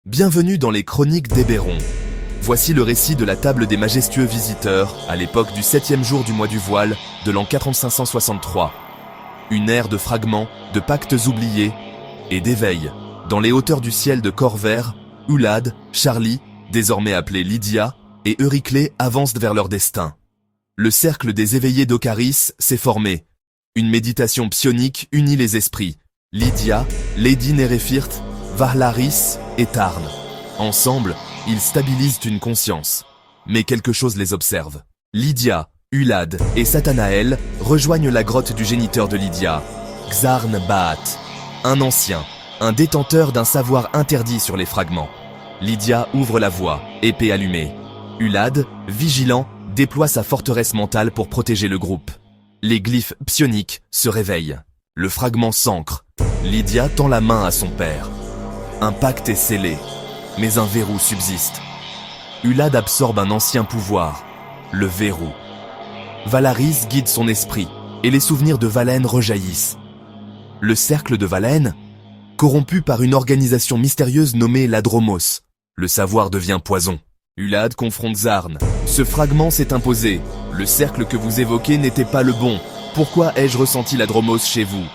Bienvenue dans les Chroniques d'Éberron. Voici le récit de la table des majestueux visiteurs, à l'époque du 7e jour du mois du voile, de l'an 4563. Une ère de fragments, de pactes oubliés et d'éveil. Dans les hauteurs du ciel de Corvair, Ulad, Charlie, désormais appelé Lydia, et Euryclée avancent vers leur destin. Le cercle des éveillés d'Ocaris s'est formé. Une méditation psionique unit les esprits. Lydia, Lady Néréphyrte, Varlaris et Tarn. Ensemble, ils stabilisent une conscience. Mais quelque chose les observe. Lydia, Ulad et Satanael rejoignent la grotte du géniteur de Lydia, Xarn Baat, un ancien, un détenteur d'un savoir interdit sur les fragments. Lydia ouvre la voie, épée allumée. Ulad, vigilant, déploie sa forteresse mentale pour protéger le groupe. Les glyphes psioniques se réveillent. Le fragment s'ancre. Lydia tend la main à son père. Un pacte est scellé, mais un verrou subsiste. Ulad absorbe un ancien pouvoir, le verrou. Valaris guide son esprit, et les souvenirs de Valène rejaillissent. Le cercle de Valène, corrompu par une organisation mystérieuse nommée l'Adromos. Le savoir devient poison. Ulad confronte Zarn. Ce fragment s'est imposé. Le cercle que vous évoquez n'était pas le bon. Pourquoi ai-je ressenti l'Adromos chez vous ?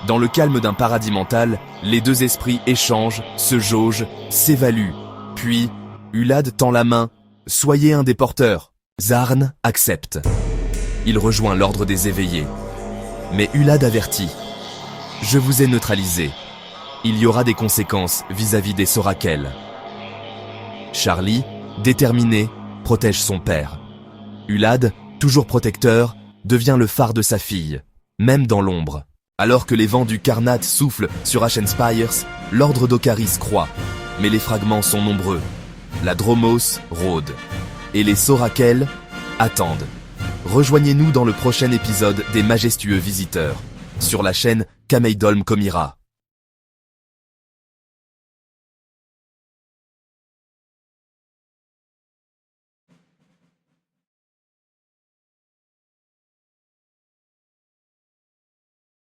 Dans le calme d'un paradis mental, les deux esprits échangent, se jaugent, s'évaluent. Puis, Ulad tend la main. Soyez un des porteurs. Zarn accepte. Il rejoint l'ordre des éveillés. Mais Ulad avertit. Je vous ai neutralisé. Il y aura des conséquences vis-à-vis des Sorakel. Charlie, déterminé, protège son père. Ulad, toujours protecteur, devient le phare de sa fille, même dans l'ombre. Alors que les vents du Karnat soufflent sur Ashenspires, l'ordre d'Ocaris croît. Mais les fragments sont nombreux. La Dromos rôde. Et les Sorakel attendent. Rejoignez-nous dans le prochain épisode des Majestueux Visiteurs, sur la chaîne Kameidolm Komira.